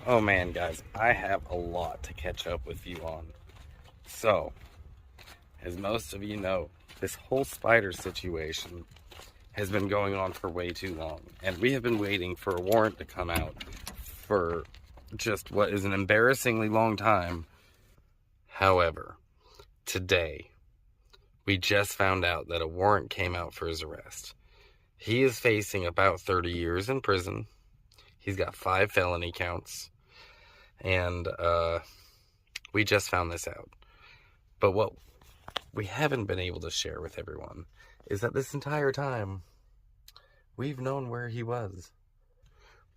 Oh man, guys, I have a lot to catch up with you on. So, as most of you know, this whole Spyder situation has been going on for way too long. And we have been waiting for a warrant to come out for just what is an embarrassingly long time. However, today, we just found out that a warrant came out for his arrest. He is facing about 30 years in prison. He's got 5 felony counts. And we just found this out. But what we haven't been able to share with everyone is that this entire time, we've known where he was.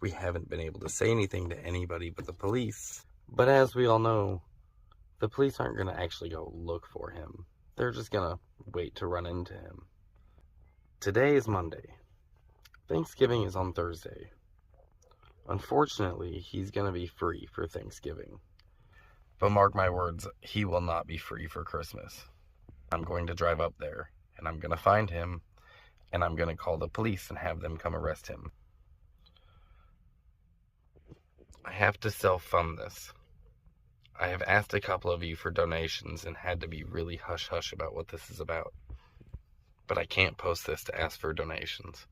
We haven't been able to say anything to anybody but the police. But as we all know, the police aren't going to actually go look for him. They're just going to wait to run into him. Today is Monday. Thanksgiving is on Thursday. Unfortunately, he's going to be free for Thanksgiving. But mark my words, he will not be free for Christmas. I'm going to drive up there, and I'm going to find him, and I'm going to call the police and have them come arrest him. I have to self-fund this. I have asked a couple of you for donations and had to be really hush-hush about what this is about. But I can't post this to ask for donations.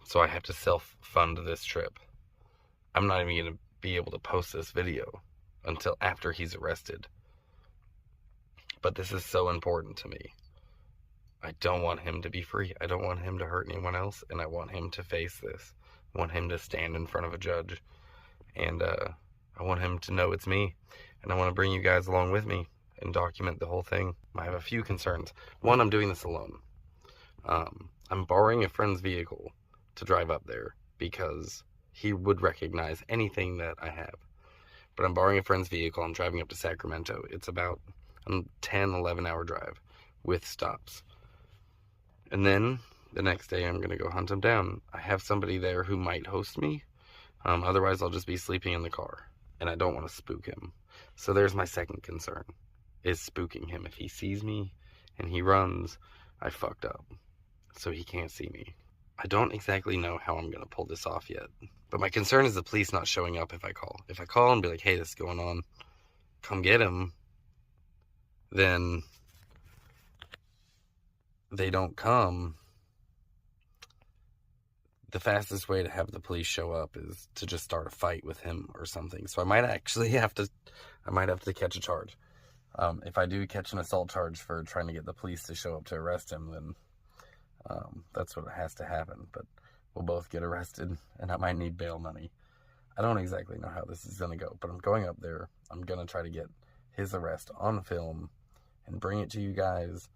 So I have to self-fund this trip. I'm not even going to be able to post this video until after he's arrested. But this is so important to me. I don't want him to be free. I don't want him to hurt anyone else, and I want him to face this. I want him to stand in front of a judge, and I want him to know it's me, and I want to bring you guys along with me and document the whole thing. I have a few concerns. One, I'm doing this alone. I'm borrowing a friend's vehicle to drive up there because he would recognize anything that I have. But I'm borrowing a friend's vehicle. I'm driving up to Sacramento. It's about a 10, 11 hour drive with stops. And then the next day I'm going to go hunt him down. I have somebody there who might host me. Otherwise I'll just be sleeping in the car. And I don't want to spook him. So there's my second concern, is spooking him. If he sees me and he runs, I fucked up. So he can't see me. I don't exactly know how I'm going to pull this off yet. But my concern is the police not showing up if I call. If I call and be like, hey, this is going on, come get him, then they don't come. The fastest way to have the police show up is to just start a fight with him or something. So I might actually have to catch a charge. If I do catch an assault charge for trying to get the police to show up to arrest him, then that's what has to happen. But we'll both get arrested, and I might need bail money. I don't exactly know how this is going to go, but I'm going up there. I'm going to try to get his arrest on film and bring it to you guys,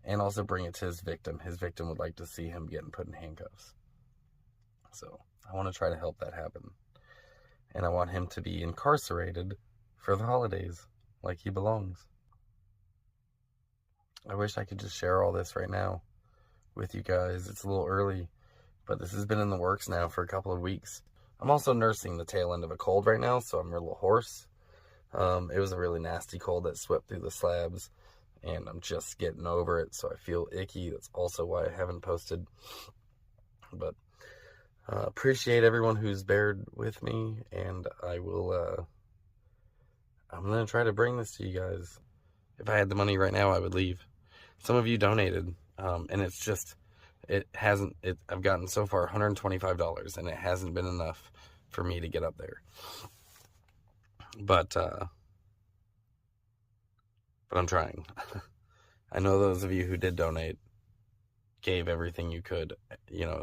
and also bring it to his victim. His victim would like to see him getting put in handcuffs. So I want to try to help that happen. And I want him to be incarcerated for the holidays like he belongs. I wish I could just share all this right now with you guys. It's a little early, but this has been in the works now for a couple of weeks. I'm also nursing the tail end of a cold right now, so I'm a little hoarse. It was a really nasty cold that swept through the slabs, and I'm just getting over it, so I feel icky. That's also why I haven't posted. But appreciate everyone who's bared with me, and I will, I'm going to try to bring this to you guys. If I had the money right now, I would leave. Some of you donated, and it's just, I've gotten so far $125, and it hasn't been enough for me to get up there. But I'm trying. I know those of you who did donate gave everything you could,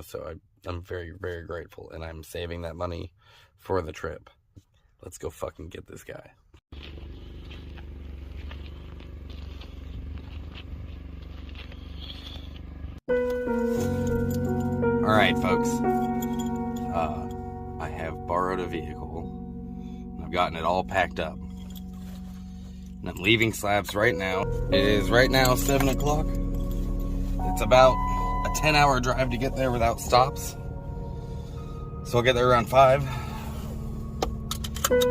so I'm very, very grateful, and I'm saving that money for the trip. Let's go fucking get this guy. Alright, folks. I have borrowed a vehicle. I've gotten it all packed up. And I'm leaving Slabs right now. It is right now 7 o'clock. It's about a 10-hour drive to get there without stops. So I'll get there around 5.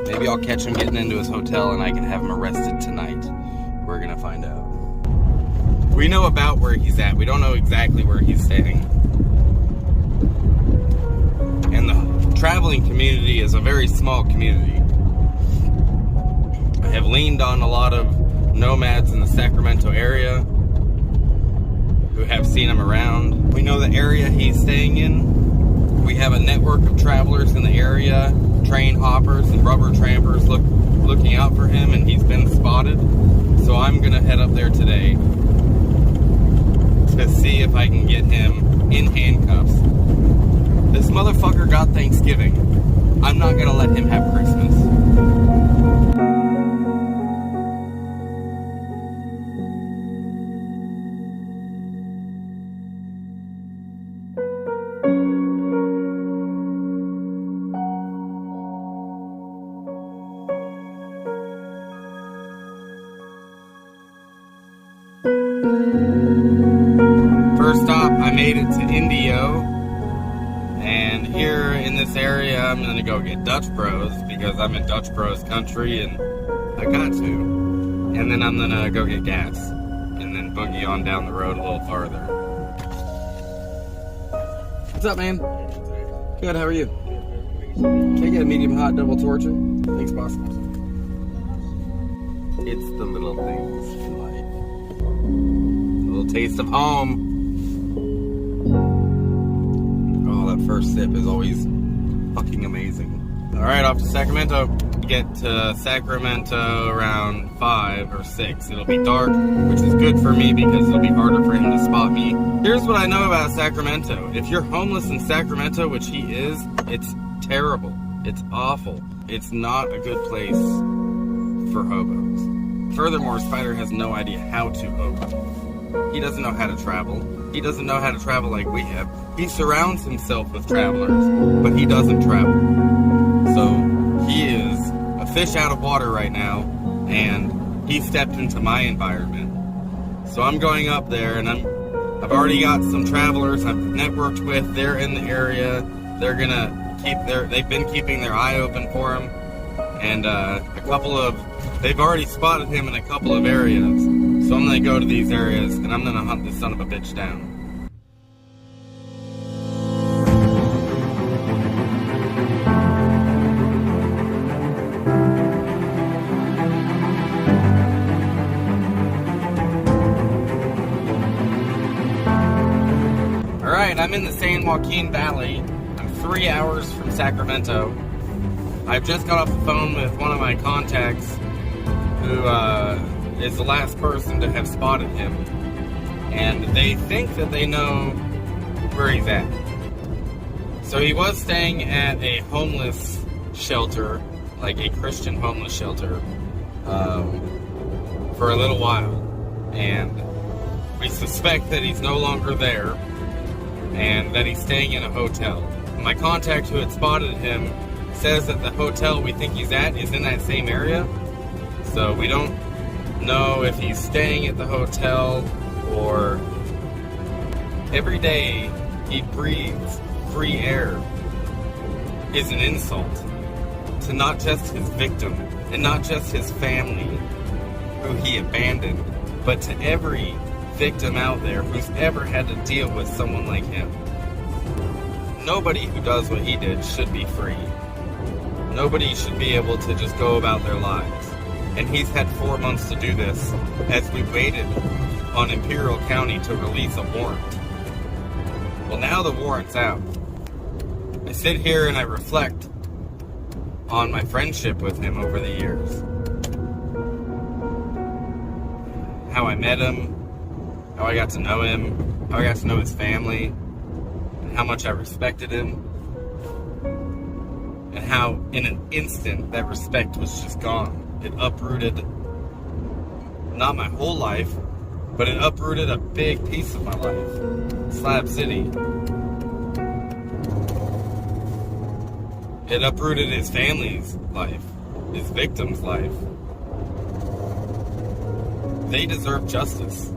Maybe I'll catch him getting into his hotel and I can have him arrested tonight. We're gonna find out. We know about where he's at. We don't know exactly where he's staying. And the traveling community is a very small community. I have leaned on a lot of nomads in the Sacramento area who have seen him around. We know the area he's staying in. We have a network of travelers in the area, train hoppers and rubber trampers looking out for him, and he's been spotted. So I'm gonna head up there today to see if I can get him in handcuffs. This motherfucker got Thanksgiving. I'm not gonna let him have Christmas. First stop, I made it to Indio, and here in this area I'm gonna go get Dutch Bros because I'm in Dutch Bros country and I got to. And then I'm gonna go get gas and then boogie on down the road a little farther. What's up, man? Good, how are you? Can I get a medium hot double torture? Thanks, boss. It's the little things in life. A little taste of home. Oh, that first sip is always fucking amazing. Alright, off to Sacramento. Get to Sacramento around 5 or 6. It'll be dark, which is good for me because it'll be harder for him to spot me. Here's what I know about Sacramento. If you're homeless in Sacramento, which he is, it's terrible. It's awful. It's not a good place for hobos. Furthermore, Spyder has no idea how to hobo. He doesn't know how to travel. He doesn't know how to travel like we have. He surrounds himself with travelers, but he doesn't travel. So he is a fish out of water right now, and he stepped into my environment. So I'm going up there, and I've already got some travelers I've networked with. They're in the area. They're gonna they've been keeping their eye open for him, and they've already spotted him in a couple of areas. So I'm gonna go to these areas, and I'm gonna hunt this son of a bitch down. Alright, I'm in the San Joaquin Valley. I'm 3 hours from Sacramento. I've just got off the phone with one of my contacts who is the last person to have spotted him. And they think that they know where he's at. So he was staying at a homeless shelter, like a Christian homeless shelter, for a little while. And we suspect that he's no longer there, and that he's staying in a hotel. My contact who had spotted him says that the hotel we think he's at is in that same area. So we don't know if he's staying at the hotel or... Every day he breathes free air is an insult to not just his victim and not just his family who he abandoned, but to every victim out there who's ever had to deal with someone like him. Nobody who does what he did should be free. Nobody should be able to just go about their lives. And he's had 4 months to do this as we waited on Imperial County to release a warrant. Well, now the warrant's out. I sit here and I reflect on my friendship with him over the years. How I met him, how I got to know him, how I got to know his family, and how much I respected him, and how in an instant that respect was just gone. It uprooted not my whole life, but it uprooted a big piece of my life. Slab City. It uprooted his family's life, his victim's life. They deserve justice.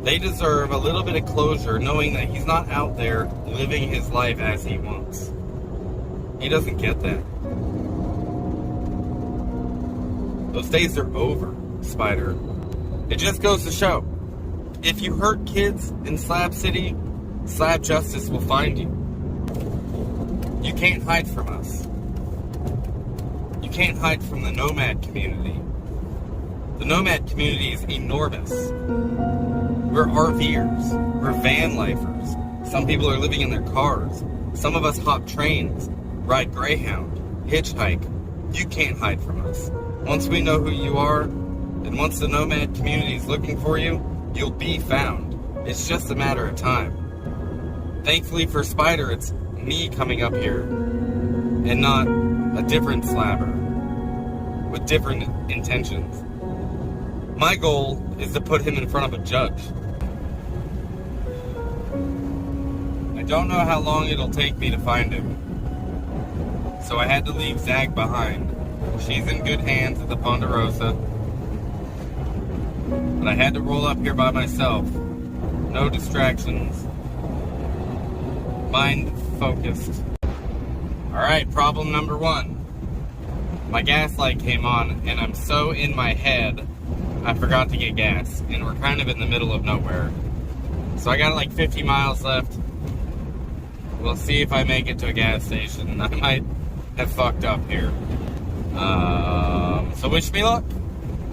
They deserve a little bit of closure knowing that he's not out there living his life as he wants. He doesn't get that. Those days are over, Spyder. It just goes to show, if you hurt kids in Slab City, Slab justice will find you. can't hide from us. You can't hide from the nomad community. The nomad community is enormous. We're RVers. We're van lifers. Some people are living in their cars. Some of us hop trains, ride Greyhound, hitchhike. You can't hide from us. Once we know who you are, and once the nomad community is looking for you, you'll be found. It's just a matter of time. Thankfully for Spyder, it's me coming up here, and not a different slabber with different intentions. My goal is to put him in front of a judge. I don't know how long it'll take me to find him, so I had to leave Zag behind. She's in good hands at the Ponderosa, but I had to roll up here by myself. No distractions. Mind focused. Alright, problem number 1. My gas light came on, and I'm so in my head, I forgot to get gas, and we're kind of in the middle of nowhere. So I got like 50 miles left. We'll see if I make it to a gas station. I might have fucked up here. So wish me luck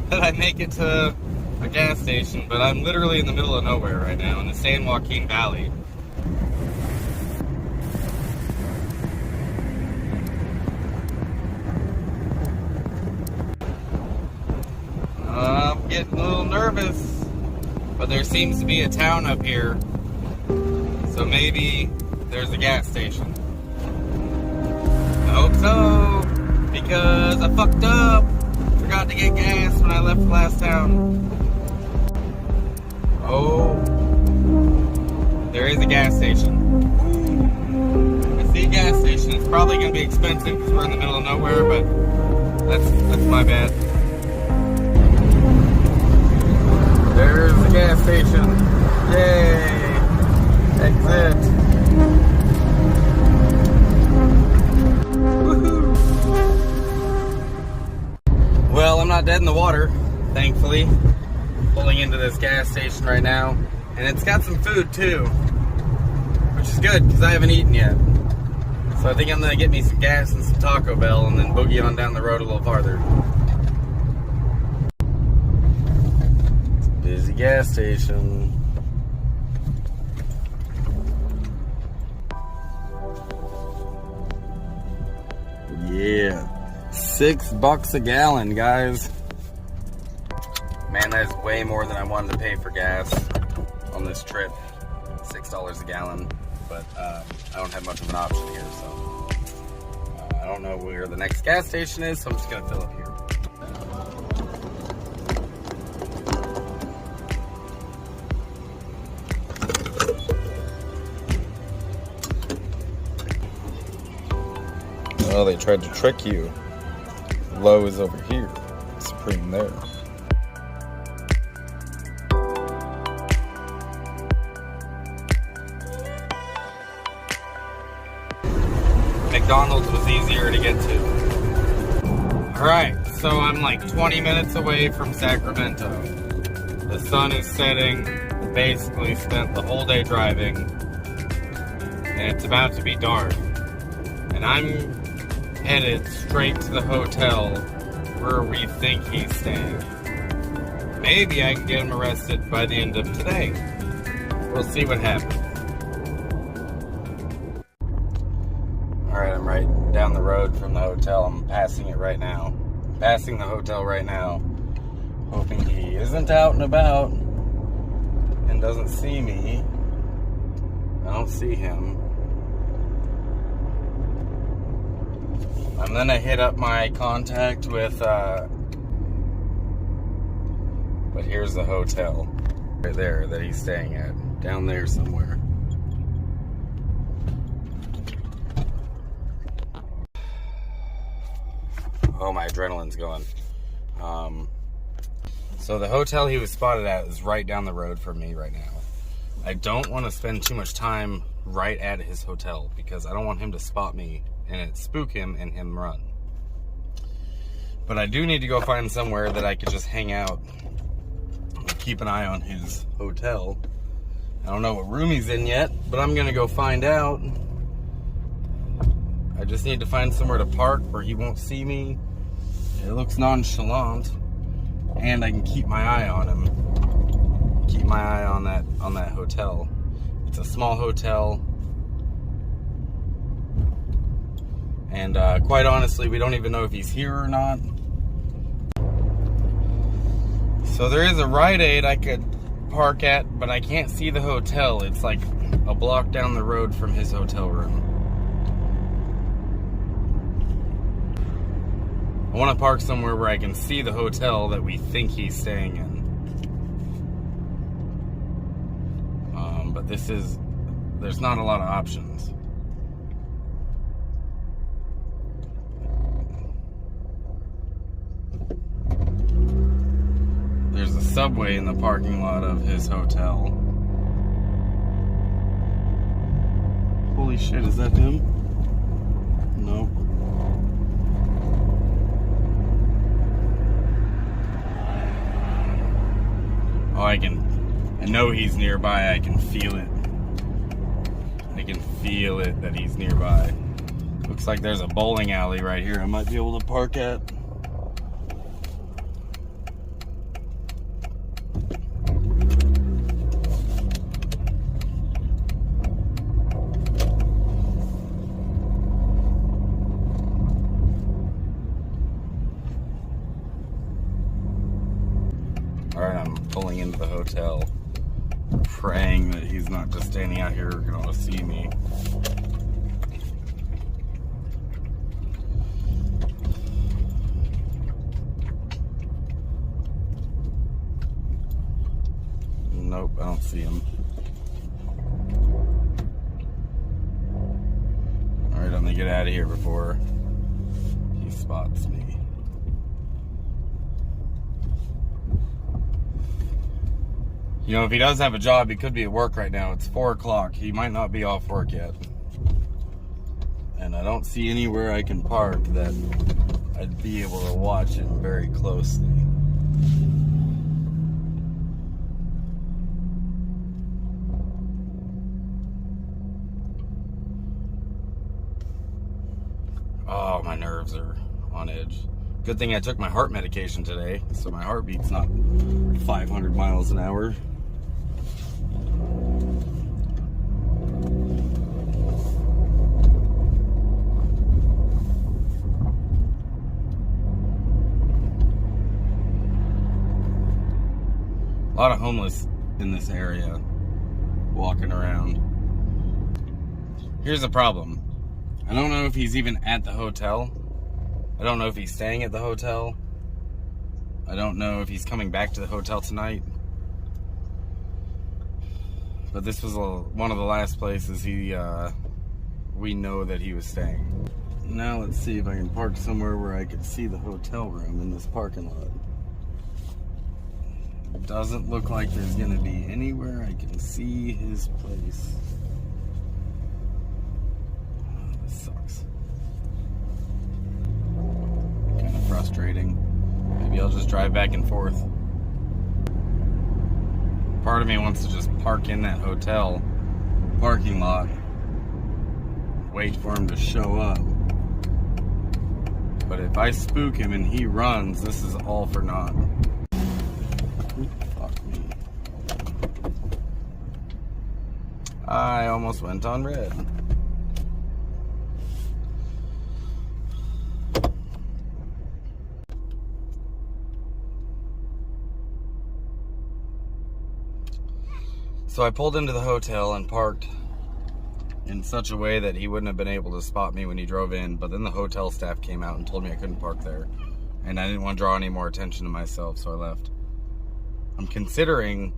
that I make it to a gas station, but I'm literally in the middle of nowhere right now, in the San Joaquin Valley. I'm getting a little nervous, but there seems to be a town up here, so maybe there's a gas station. I hope so, because I fucked up. Forgot to get gas when I left the last town. Oh, there is a gas station. I see a gas station. It's probably going to be expensive because we're in the middle of nowhere, but that's my bad. There's the gas station. Yay! Exit. Woohoo! Well, I'm not dead in the water, thankfully. Pulling into this gas station right now, and it's got some food too, which is good because I haven't eaten yet. So I think I'm gonna get me some gas and some Taco Bell, and then boogie on down the road a little farther. Busy gas station. Yeah, $6 a gallon, guys. Man, that's way more than I wanted to pay for gas on this trip. $6 a gallon, but I don't have much of an option here, so I don't know where the next gas station is, so I'm just gonna fill up here. Oh, they tried to trick you. Low is over here. Supreme there. McDonald's was easier to get to. Alright, so I'm like 20 minutes away from Sacramento. The sun is setting. Basically spent the whole day driving. And it's about to be dark. And I'm headed straight to the hotel where we think he's staying. Maybe I can get him arrested by the end of today. We'll see what happens. Alright, I'm right down the road from the hotel. I'm passing it right now. Passing the hotel right now. Hoping he isn't out and about and doesn't see me. I don't see him. I'm gonna hit up my contact with, but here's the hotel right there that he's staying at, down there somewhere. Oh, my adrenaline's going. So the hotel he was spotted at is right down the road from me right now. I don't want to spend too much time right at his hotel because I don't want him to spot me and it spook him and him run. But I do need to go find somewhere that I could just hang out and keep an eye on his hotel. I don't know what room he's in yet, but I'm gonna go find out. I just need to find somewhere to park where he won't see me. It looks nonchalant, and I can keep my eye on him. Keep my eye on that hotel. It's a small hotel, and quite honestly, we don't even know if he's here or not. So there is a Rite Aid I could park at, but I can't see the hotel. It's like a block down the road from his hotel room. I want to park somewhere where I can see the hotel that we think he's staying in. But there's not a lot of options. There's a Subway in the parking lot of his hotel. Holy shit, is that him? Nope. Oh, I know he's nearby. I can feel it. I can feel it that he's nearby. Looks like there's a bowling alley right here I might be able to park at. Alright, I'm pulling into the hotel, praying that he's not just standing out here gonna see me. Nope, I don't see him. Alright, I'm gonna get out of here before he spots me. You know, if he does have a job, he could be at work right now. It's 4 o'clock. He might not be off work yet. And I don't see anywhere I can park that I'd be able to watch him very closely. Oh, my nerves are on edge. Good thing I took my heart medication today, so my heartbeat's not 500 miles an hour. A lot of homeless in this area walking around. Here's the problem. I don't know if he's even at the hotel. I don't know if he's staying at the hotel. I don't know if he's coming back to the hotel tonight. But this was one of the last places we know that he was staying. Now let's see if I can park somewhere where I can see the hotel room in this parking lot. It doesn't look like there's gonna be anywhere I can see his place. Oh, this sucks. Kind of frustrating. Maybe I'll just drive back and forth. Part of me wants to just park in that hotel parking lot, wait for him to show up. But if I spook him and he runs, this is all for naught. Fuck me. I almost went on red. So I pulled into the hotel and parked in such a way that he wouldn't have been able to spot me when he drove in, but then the hotel staff came out and told me I couldn't park there. And I didn't want to draw any more attention to myself, so I left. I'm considering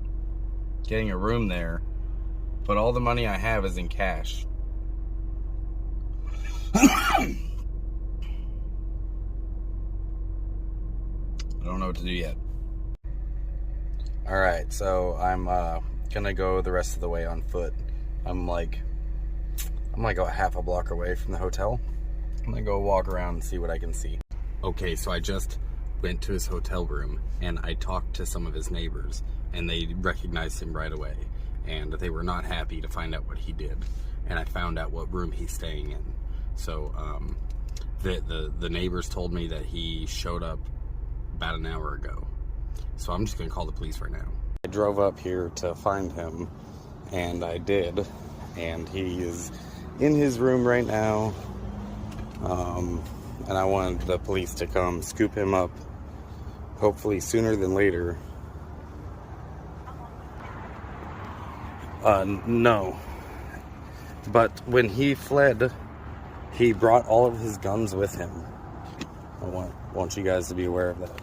getting a room there, but all the money I have is in cash. I don't know what to do yet. Alright, so I'm gonna go the rest of the way on foot. I'm like a half a block away from the hotel. I'm gonna go walk around and see what I can see. Okay, so I just went to his hotel room and I talked to some of his neighbors and they recognized him right away and they were not happy to find out what he did, and I found out what room he's staying in. So the neighbors told me that he showed up about an hour ago. So I'm just gonna call the police right now. I drove up here to find him, and I did, and he is in his room right now. And I wanted the police to come scoop him up, hopefully sooner than later. No. But when he fled, he brought all of his guns with him. I want you guys to be aware of that.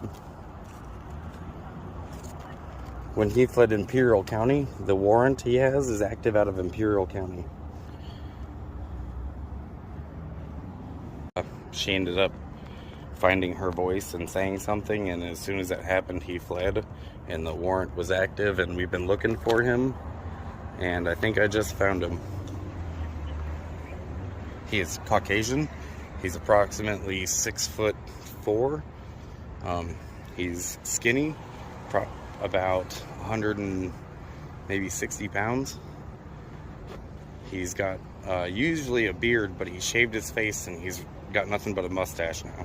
When he fled Imperial County, the warrant he has is active out of Imperial County. She ended up finding her voice and saying something, and as soon as that happened, he fled, and the warrant was active, and we've been looking for him, and I think I just found him. He is Caucasian. He's approximately 6'4". He's skinny, about 100 and maybe 60 pounds. He's got usually a beard, but he shaved his face and he's got nothing but a mustache now.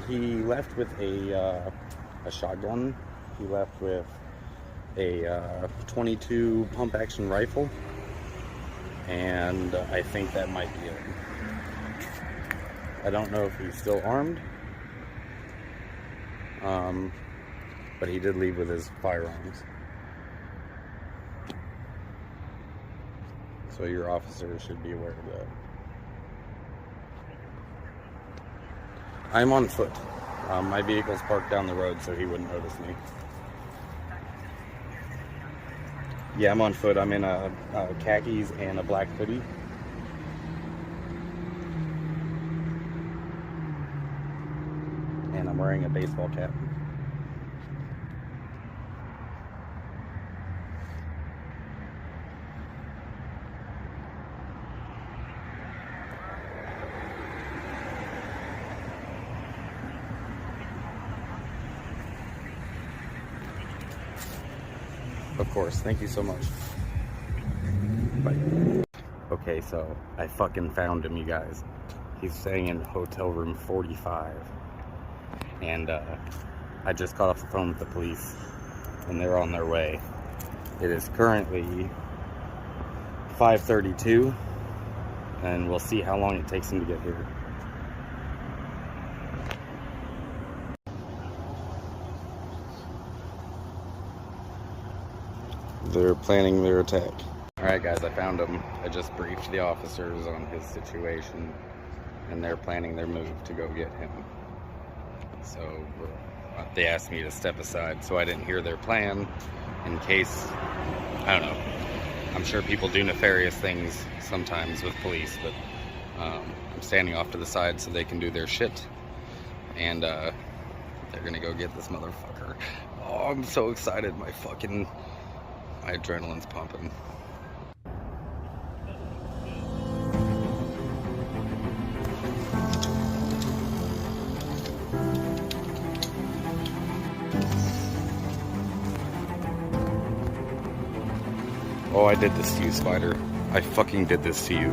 He left with a shotgun. He left with a 22 pump action rifle, and I think that might be it. I don't know if he's still armed, but he did leave with his firearms. So your officer should be aware of that. I'm on foot. My vehicle's parked down the road, so he wouldn't notice me. Yeah, I'm on foot. I'm in a khakis and a black hoodie. And I'm wearing a baseball cap. Of course. Thank you so much. Bye. Okay, so I fucking found him, you guys. He's staying in hotel room 45. And I just got off the phone with the police, and they're on their way. It is currently 5:32, and we'll see how long it takes them to get here. They're planning their attack. Alright guys, I found him. I just briefed the officers on his situation, and they're planning their move to go get him. So they asked me to step aside so I didn't hear their plan in case, I don't know. I'm sure people do nefarious things sometimes with police, but I'm standing off to the side so they can do their shit. And they're gonna go get this motherfucker. Oh, I'm so excited. My adrenaline's pumping. Oh, I did this to you, Spyder. I fucking did this to you.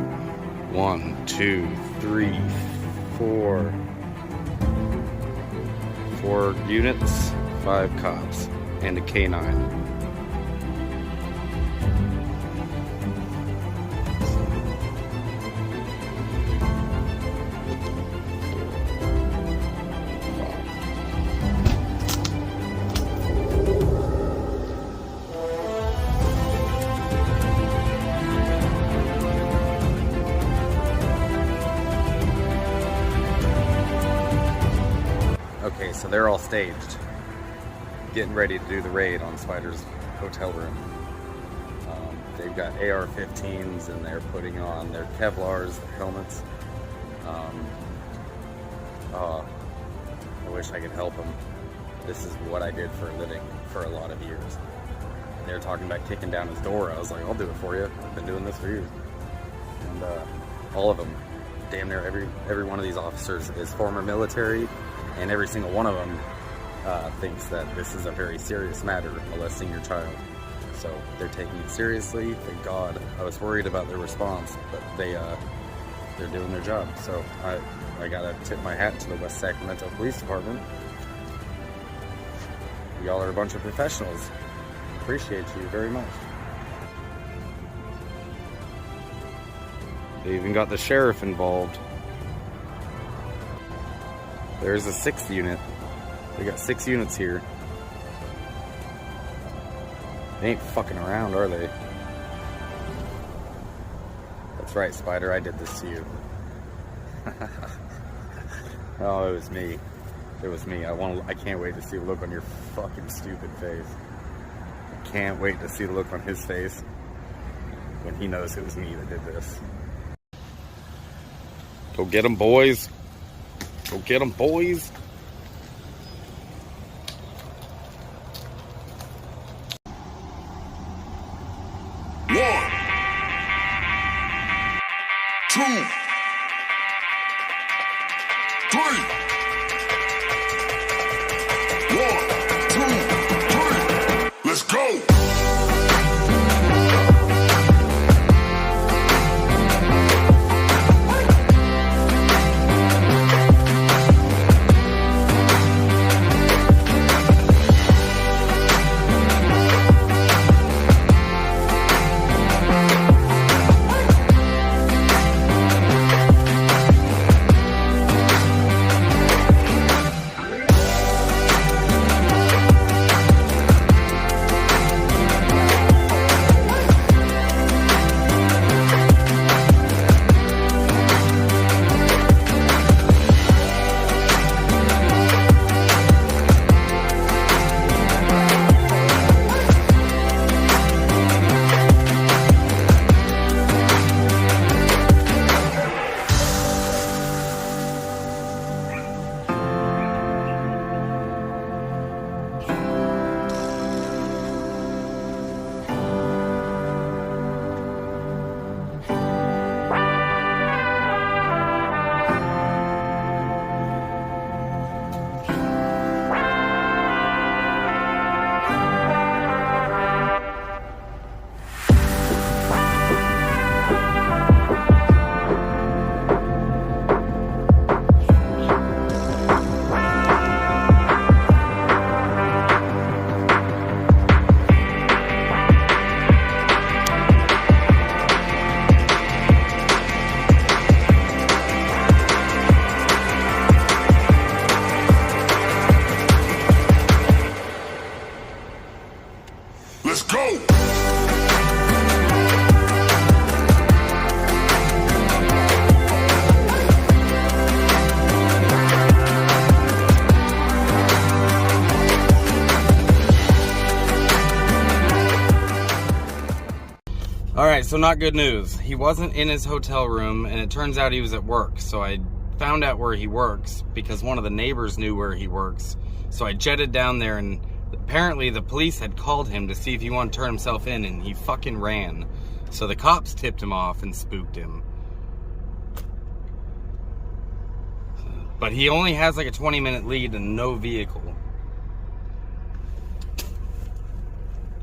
1, 2, 3, 4. 4 units, 5 cops, and a K9. Okay, so they're all staged, getting ready to do the raid on Spyder's hotel room. They've got AR-15s, and they're putting on their Kevlars, their helmets. I wish I could help them. This is what I did for a living for a lot of years. They were talking about kicking down his door. I was like, I'll do it for you. I've been doing this for years. And all of them, damn near every one of these officers is former military, and every single one of them thinks that this is a very serious matter, molesting your child. So they're taking it seriously, thank God. I was worried about their response, but they're doing their job. So I gotta tip my hat to the West Sacramento Police Department. Y'all are a bunch of professionals. Appreciate you very much. They even got the sheriff involved. There's a 6th unit. They got 6 units here. They ain't fucking around, are they? That's right, Spyder, I did this to you. Oh, it was me. It was me. I can't wait to see the look on your fucking stupid face. I can't wait to see the look on his face when he knows it was me that did this. Go get him, boys. Go get him, boys. One, two, three. 1, 2, 3. Let's go. Let's go. Alright, so not good news. He wasn't in his hotel room, and it turns out he was at work. So I found out where he works because one of the neighbors knew where he works. So I jetted down there, and apparently the police had called him to see if he wanted to turn himself in, and he fucking ran. So the cops tipped him off and spooked him. But he only has like a 20-minute lead and no vehicle.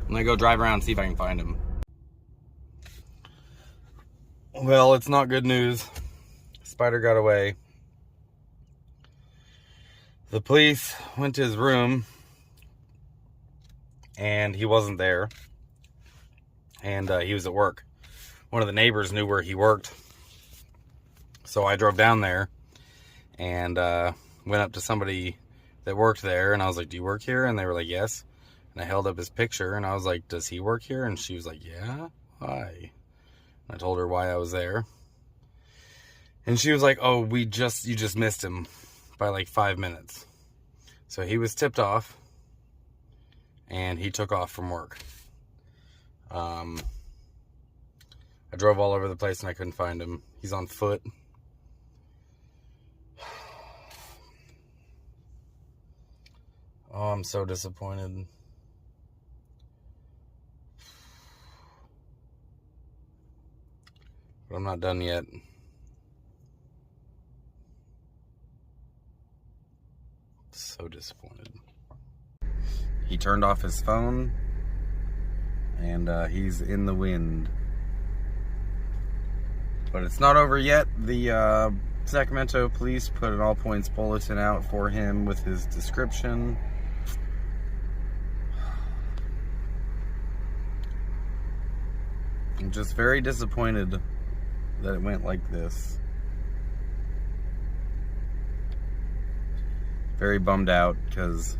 I'm gonna go drive around and see if I can find him. Well, it's not good news. Spyder got away. The police went to his room, and he wasn't there. And he was at work. One of the neighbors knew where he worked. So I drove down there and went up to somebody that worked there, and I was like, do you work here? And they were like, yes. And I held up his picture, and I was like, does he work here? And she was like, yeah. Why? I told her why I was there. And she was like, oh, you just missed him by like 5 minutes. So he was tipped off, and he took off from work. I drove all over the place and I couldn't find him. He's on foot. Oh, I'm so disappointed. But I'm not done yet. So disappointed. He turned off his phone and he's in the wind. But it's not over yet. The Sacramento police put an all-points bulletin out for him with his description. I'm just very disappointed that it went like this. Very bummed out because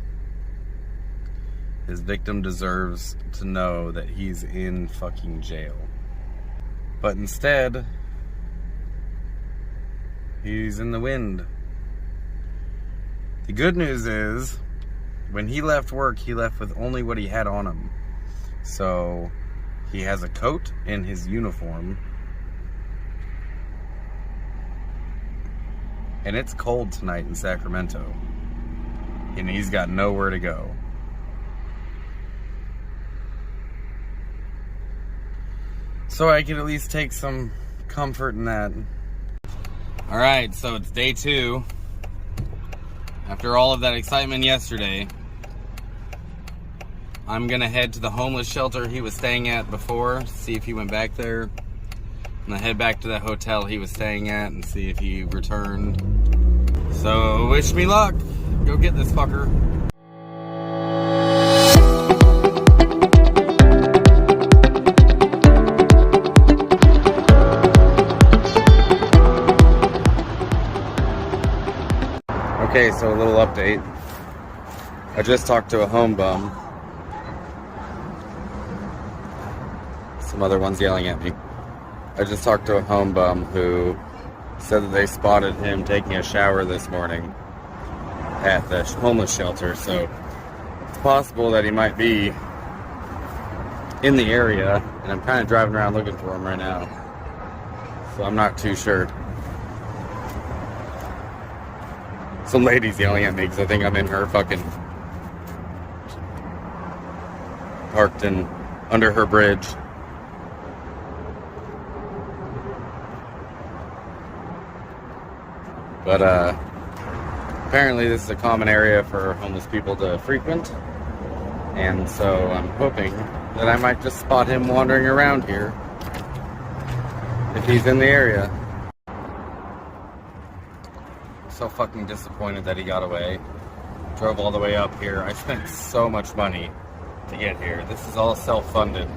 his victim deserves to know that he's in fucking jail. But instead, he's in the wind. The good news is, when he left work, he left with only what he had on him. So, he has a coat and his uniform. And it's cold tonight in Sacramento. And he's got nowhere to go. So I can at least take some comfort in that. Alright, so it's day 2. After all of that excitement yesterday, I'm gonna head to the homeless shelter he was staying at before, see if he went back there. I'm gonna head back to that hotel he was staying at and see if he returned. So, wish me luck. Go get this fucker. Okay, so a little update. I just talked to a home bum. Some other ones yelling at me. I just talked to a home bum who said that they spotted him taking a shower this morning at the homeless shelter, so it's possible that he might be in the area, and I'm kind of driving around looking for him right now, so I'm not too sure. Some lady's yelling at me because I think I'm in her fucking parked in under her bridge. But apparently this is a common area for homeless people to frequent, and so I'm hoping that I might just spot him wandering around here if he's in the area. So fucking disappointed that he got away. Drove all the way up here. I spent so much money to get here. This is all self-funded.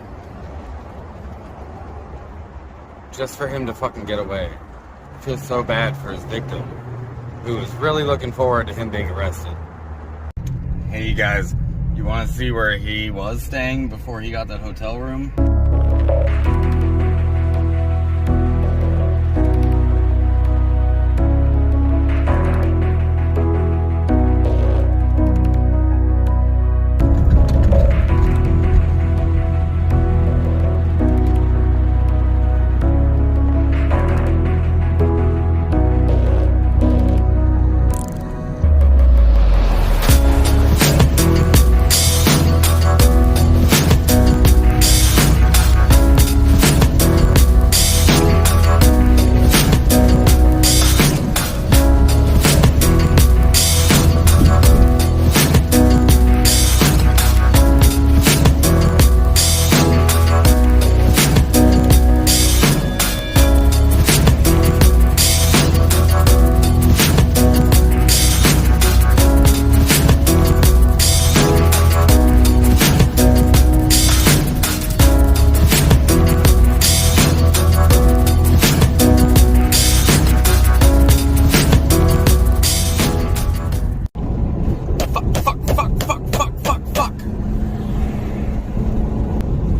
Just for him to fucking get away. I feel so bad for his victim, who was really looking forward to him being arrested. Hey you guys, you want to see where he was staying before he got that hotel room?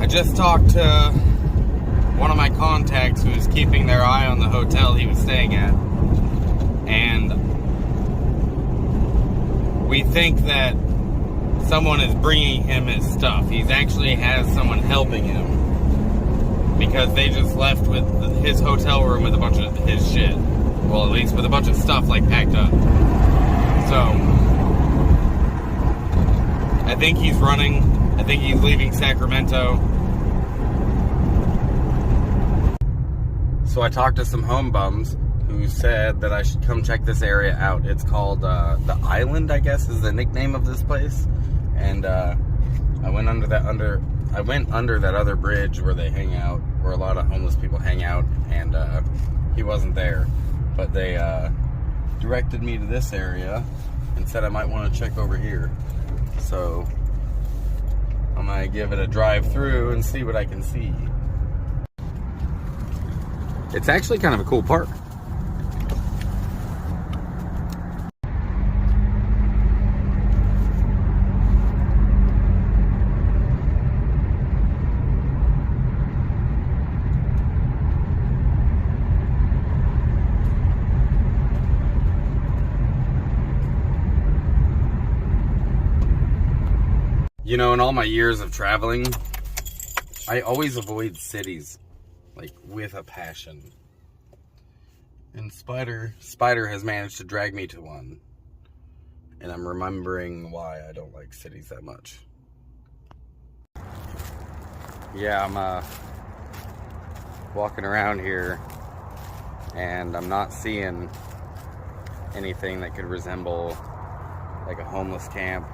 Just talked to one of my contacts who was keeping their eye on the hotel he was staying at, and we think that someone is bringing him his stuff. He actually has someone helping him because they just left with his hotel room with a bunch of his shit. Well, at least with a bunch of stuff like packed up. So I think he's running. I think he's leaving Sacramento. So I talked to some home bums who said that I should come check this area out. It's called the Island, I guess, is the nickname of this place. And I went under I went under that other bridge where they hang out, where a lot of homeless people hang out, and he wasn't there. But they directed me to this area and said I might want to check over here. So I'm gonna give it a drive through and see what I can see. It's actually kind of a cool park. You know, in all my years of traveling, I always avoid cities, like, with a passion. And Spyder has managed to drag me to one. And I'm remembering why I don't like cities that much. Yeah, I'm walking around here, and I'm not seeing anything that could resemble, like, a homeless camp.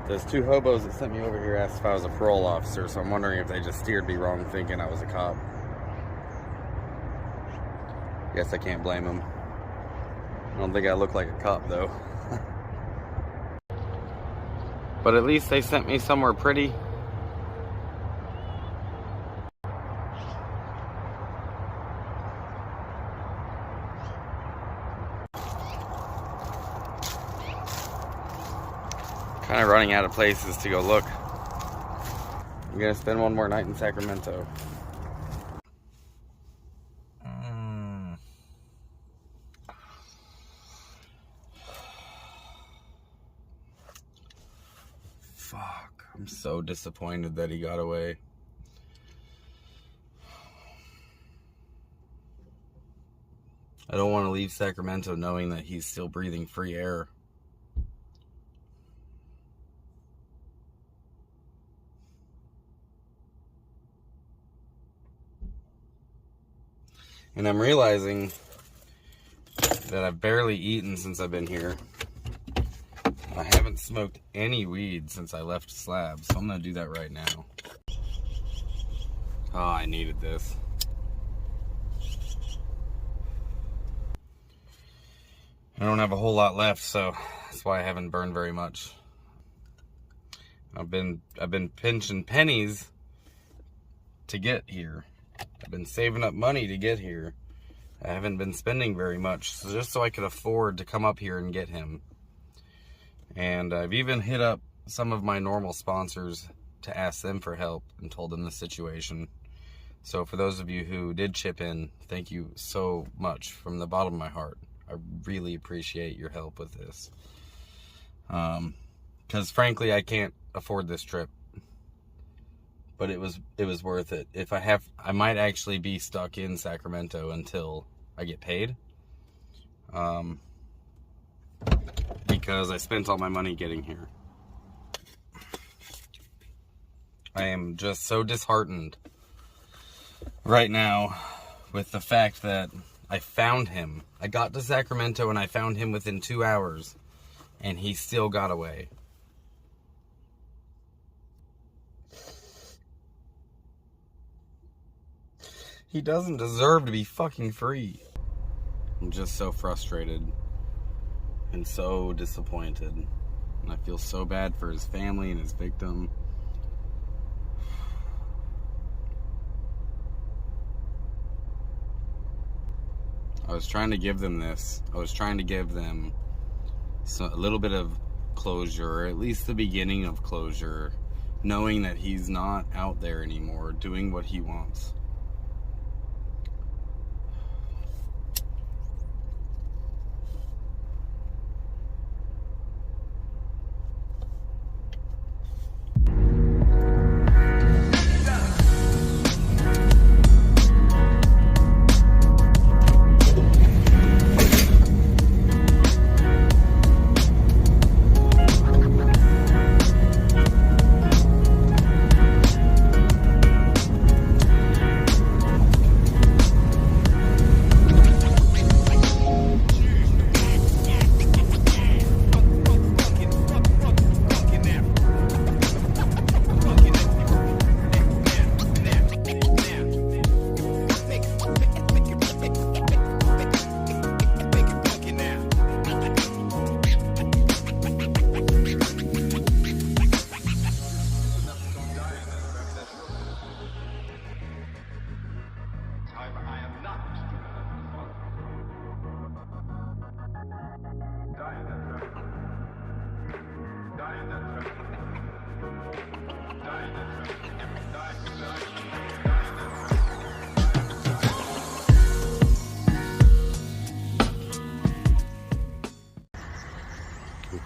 Those two hobos that sent me over here asked if I was a parole officer, so I'm wondering if they just steered me wrong thinking I was a cop. Guess I can't blame them. I don't think I look like a cop, though. But at least they sent me somewhere pretty. Kind of running out of places to go look. I'm gonna spend one more night in Sacramento. Fuck, I'm so disappointed that he got away. I don't want to leave Sacramento knowing that he's still breathing free air. And I'm realizing that I've barely eaten since I've been here. I haven't smoked any weed since I left Slabs, so I'm gonna do that right now. Oh, I needed this. I don't have a whole lot left, so that's why I haven't burned very much. I've been pinching pennies to get here. I've been saving up money to get here. I haven't been spending very much, so just so I could afford to come up here and get him. And I've even hit up some of my normal sponsors to ask them for help and told them the situation. So for those of you who did chip in, thank you so much from the bottom of my heart. I really appreciate your help with this. Because frankly, I can't afford this trip. But it was worth it. If I might actually be stuck in Sacramento until I get paid. Because I spent all my money getting here. I am just so disheartened right now with the fact that I found him. I got to Sacramento and I found him within 2 hours. And he still got away. He doesn't deserve to be fucking free. I'm just so frustrated and so disappointed. And I feel so bad for his family and his victim. I was trying to give them this. I was trying to give them a little bit of closure, or at least the beginning of closure, knowing that he's not out there anymore doing what he wants.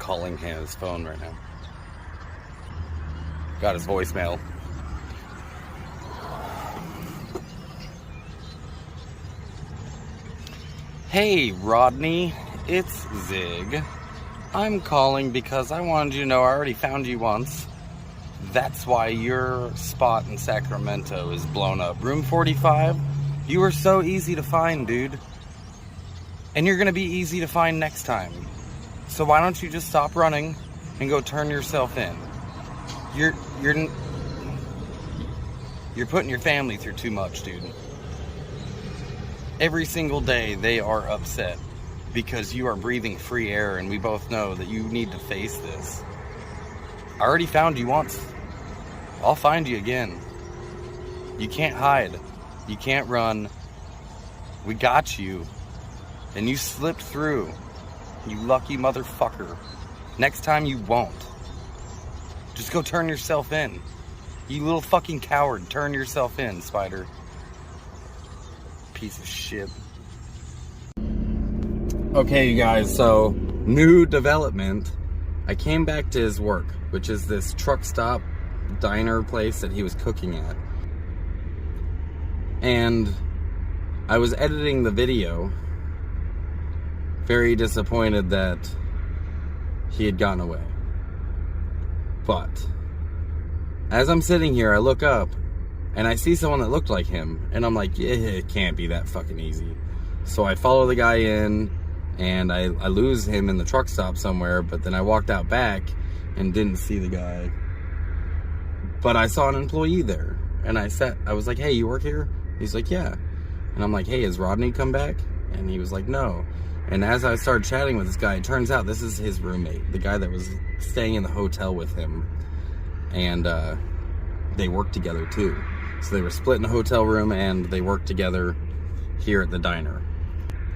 calling his phone right now. Got his voicemail. Hey, Rodney, it's Zig. I'm calling because I wanted you to know I already found you once. That's why your spot in Sacramento is blown up. Room 45, you were so easy to find, dude. And you're gonna be easy to find next time. So why don't you just stop running and go turn yourself in? You're putting your family through too much, dude. Every single day they are upset because you are breathing free air, and we both know that you need to face this. I already found you once. I'll find you again. You can't hide. You can't run. We got you. And you slipped through. You lucky motherfucker. Next time you won't. Just go turn yourself in. You little fucking coward. Turn yourself in, Spyder. Piece of shit. Okay, you guys, so new development. I came back to his work, which is this truck stop diner place that he was cooking at. And I was editing the video, very disappointed that he had gotten away. But as I'm sitting here, I look up and I see someone that looked like him, and I'm like, yeah, it can't be that fucking easy. So I follow the guy in, and I lose him in the truck stop somewhere, but then I walked out back and didn't see the guy. But I saw an employee there, and I was like, hey, you work here? He's like, yeah. And I'm like, hey, has Rodney come back? And he was like, no. And as I started chatting with this guy, it turns out this is his roommate, the guy that was staying in the hotel with him. And they worked together too. So they were split in a hotel room, and they worked together here at the diner.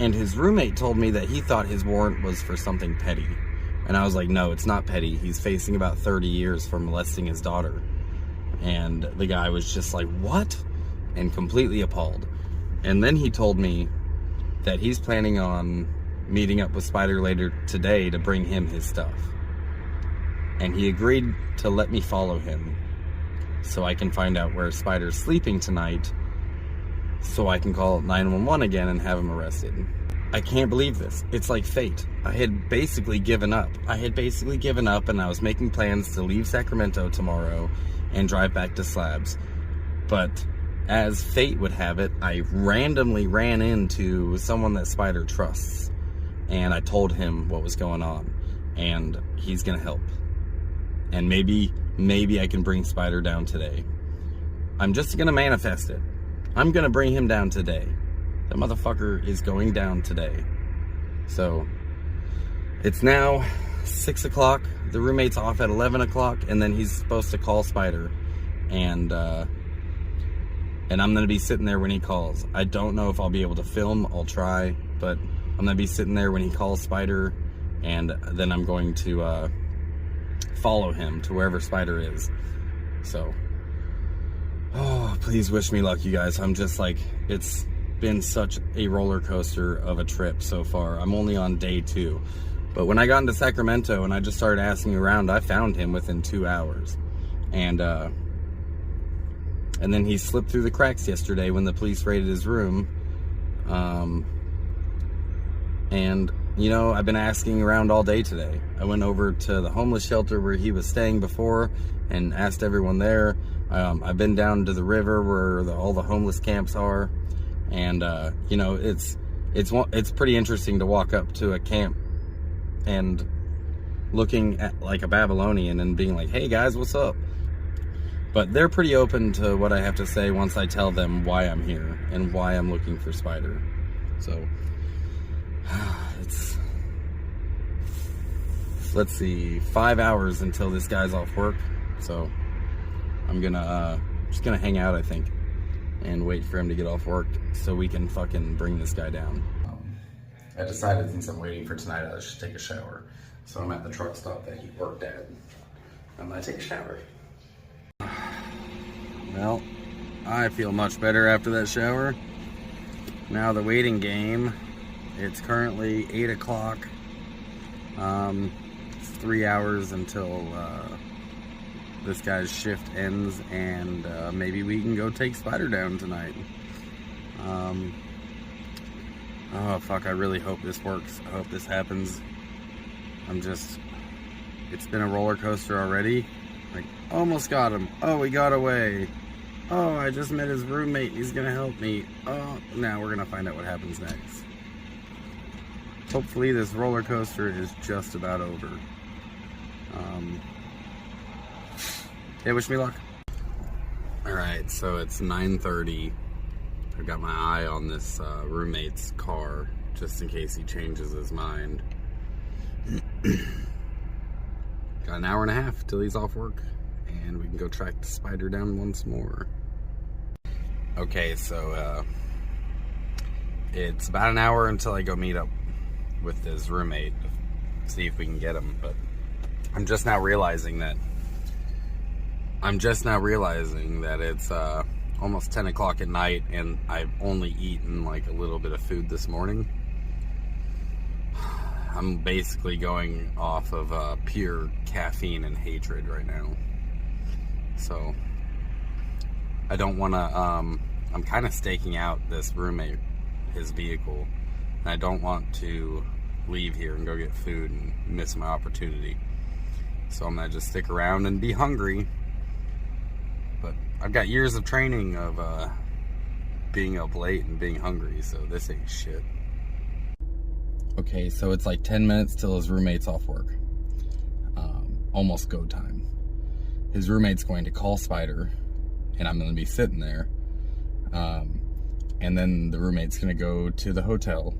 And his roommate told me that he thought his warrant was for something petty. And I was like, no, it's not petty. He's facing about 30 years for molesting his daughter. And the guy was just like, what? And completely appalled. And then he told me that he's planning on meeting up with Spyder later today to bring him his stuff. And he agreed to let me follow him so I can find out where Spyder's sleeping tonight, so I can call 911 again and have him arrested. I can't believe this. It's like fate. I had basically given up. And I was making plans to leave Sacramento tomorrow and drive back to Slabs. But as fate would have it, I randomly ran into someone that Spyder trusts. And I told him what was going on. And he's gonna help. And maybe I can bring Spyder down today. I'm just gonna manifest it. I'm gonna bring him down today. The motherfucker is going down today. So, it's now 6 o'clock. The roommate's off at 11 o'clock, and then he's supposed to call Spyder. And I'm gonna be sitting there when he calls. I don't know if I'll be able to film. I'll try, but I'm gonna be sitting there when he calls Spyder, and then I'm going to follow him to wherever Spyder is. So, oh, please wish me luck, you guys. I'm just like, it's been such a roller coaster of a trip so far. I'm only on day 2. But when I got into Sacramento and I just started asking around, I found him within 2 hours. And then he slipped through the cracks yesterday when the police raided his room. And, you know, I've been asking around all day today. I went over to the homeless shelter where he was staying before and asked everyone there. I've been down to the river where all the homeless camps are. And, you know, it's pretty interesting to walk up to a camp and looking at like a Babylonian and being like, hey guys, what's up? But they're pretty open to what I have to say once I tell them why I'm here and why I'm looking for Spyder. So, it's, let's see, 5 hours until this guy's off work. So, I'm gonna, just gonna hang out, I think, and wait for him to get off work so we can fucking bring this guy down. I decided since I'm waiting for tonight, I should take a shower. So I'm at the truck stop that he worked at. I'm gonna take a shower. Well, I feel much better after that shower. Now the waiting game. It's currently 8 o'clock. 3 hours until this guy's shift ends, and maybe we can go take Spyder down tonight. Oh fuck, I really hope this works. I hope this happens. It's been a roller coaster already. Like, almost got him. Oh, he got away. Oh, I just met his roommate. He's gonna help me. Oh, now we're gonna find out what happens next. Hopefully this roller coaster is just about over. Yeah, wish me luck. Alright, so it's 9:30. I've got my eye on this roommate's car, just in case he changes his mind. Got an hour and a half till he's off work, and we can go track the Spyder down once more. Okay, so it's about an hour until I go meet up with his roommate, see if we can get him. But I'm just now realizing that it's almost 10 o'clock at night, and I've only eaten like a little bit of food this morning. I'm basically going off of pure caffeine and hatred right now. So I don't want to, I'm kind of staking out this roommate, his vehicle, and I don't want to leave here and go get food and miss my opportunity. So I'm going to just stick around and be hungry. But I've got years of training of being up late and being hungry, so this ain't shit. Okay, so it's like 10 minutes till his roommate's off work. Almost go time. His roommate's going to call Spyder, and I'm going to be sitting there. And then the roommate's going to go to the hotel,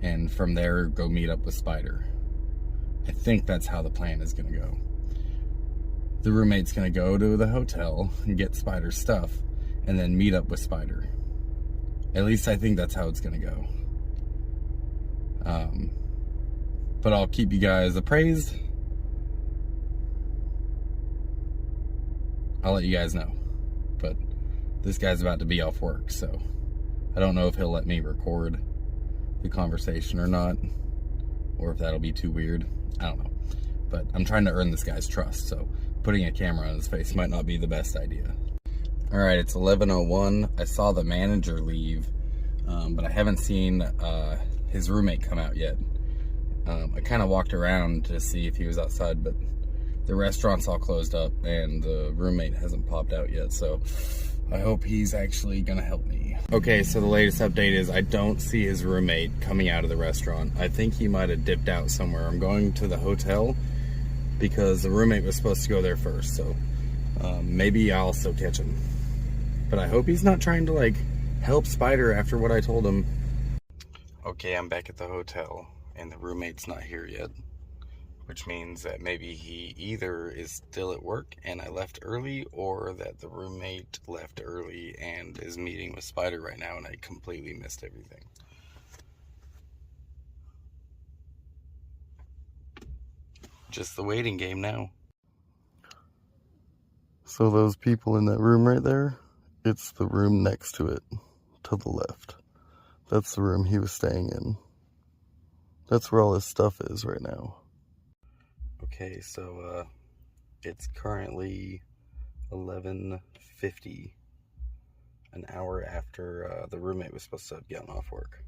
and from there go meet up with Spyder. I think that's how the plan is going to go. The roommate's going to go to the hotel and get Spyder's stuff, and then meet up with Spyder. At least I think that's how it's going to go. But I'll keep you guys appraised. I'll let you guys know. But this guy's about to be off work, so I don't know if he'll let me record the conversation or not, or if that'll be too weird. I don't know. But I'm trying to earn this guy's trust, so putting a camera on his face might not be the best idea. Alright, it's 11:01. I saw the manager leave, but I haven't seen his roommate come out yet. I kind of walked around to see if he was outside, but the restaurant's all closed up and the roommate hasn't popped out yet, so I hope he's actually gonna help me. Okay, so the latest update is I don't see his roommate coming out of the restaurant. I think he might have dipped out somewhere. I'm going to the hotel because the roommate was supposed to go there first, so maybe I'll still catch him. But I hope he's not trying to like help Spyder after what I told him. Okay, I'm back at the hotel, and the roommate's not here yet, which means that maybe he either is still at work and I left early, or that the roommate left early and is meeting with Spyder right now and I completely missed everything. Just the waiting game now. So those people in that room right there, it's the room next to it, to the left. That's the room he was staying in. That's where all his stuff is right now. Okay, so it's currently 11:50, an hour after the roommate was supposed to have gotten off work.